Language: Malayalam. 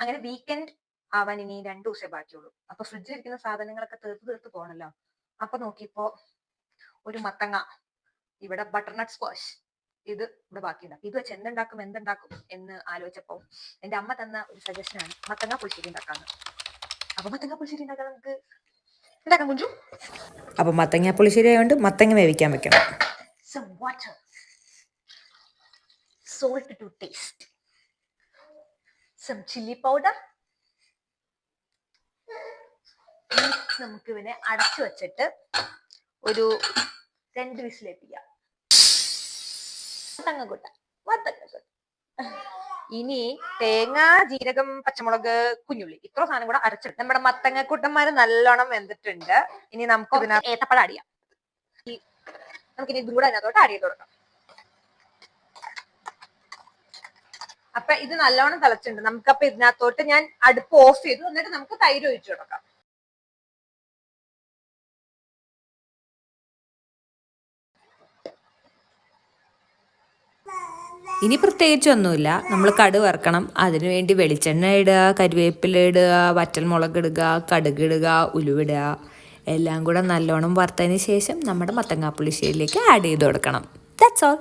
അങ്ങനെ വീക്കെൻഡ് ആവാൻ ഇനി 2 ദിവസമേ ബാക്കിയുള്ളൂ. അപ്പൊ ഫ്രിഡ്ജിലിരിക്കുന്ന സാധനങ്ങളൊക്കെ തീർത്ത് പോകണല്ലോ. അപ്പൊ നോക്കിയപ്പോ ഒരു മത്തങ്ങ, ഇവിടെ ബട്ടർനട്ട് സ്ക്വാഷ്, ഇത് ഇവിടെ ബാക്കിയുണ്ടാക്കും. ഇത് വെച്ച് എന്തുണ്ടാക്കും എന്ന് ആലോചിച്ചപ്പോ എന്റെ അമ്മ തന്ന ഒരു സജഷനാണ് മത്തങ്ങ പുളിശ്ശേരി ഉണ്ടാക്കാന്ന്. അപ്പൊ മത്തങ്ങ പുളിശ്ശേരി ഉണ്ടാക്കാൻ നമുക്ക് ഉണ്ടാക്കാൻ കുഞ്ചു. അപ്പൊ മത്തങ്ങ പുളിശ്ശേരി ആയതുകൊണ്ട് മത്തങ്ങ വേവിക്കാൻ വെക്കണം. Some water, salt to taste, some chili powder. നമുക്ക് ഇവനെ അടച്ചു വെച്ചിട്ട് ഒരു 2 വിസിലേൽപ്പിക്കാം. മത്തങ്ങ. ഇനി തേങ്ങ, ജീരകം, പച്ചമുളക്, കുഞ്ഞുള്ളി ഇത്ര സാധനം കൂടെ അരച്ചിട്ട് നമ്മുടെ മത്തങ്ങക്കൂട്ടന്മാര് നല്ലോണം വെന്തിട്ടുണ്ട്. ഇനി നമുക്ക് ഇതിനകത്ത് ഏത്തപ്പഴം അടിയാം. നമുക്കിനി ഇതും കൂടെ അതിനകത്തോട്ട് ആഡ് ചെയ്ത് കൊടുക്കാം. അപ്പൊ ഇത് നല്ലോണം തിളച്ചിട്ടുണ്ട്. നമുക്കപ്പൊ ഇതിനകത്തോട്ട് ഞാൻ അടുപ്പ് ഓഫ് ചെയ്തു. എന്നിട്ട് നമുക്ക് തൈര് ഒഴിച്ചു കൊടുക്കാം. ഇനി പ്രത്യേകിച്ചൊന്നുമില്ല. നമ്മൾ കടുക് വറുക്കണം. അതിനുവേണ്ടി വെളിച്ചെണ്ണ ഇടുക, കരിവേപ്പില ഇടുക, വറ്റൽമുളക് ഇടുക, കടുക് ഇടുക, ഉലുവിടുക. എല്ലാം കൂടെ നല്ലോണം വറുത്തതിന് ശേഷം നമ്മുടെ മത്തങ്ങാ പുളിശ്ശേരിയിലേക്ക് ആഡ് ചെയ്ത് കൊടുക്കണം. That's all.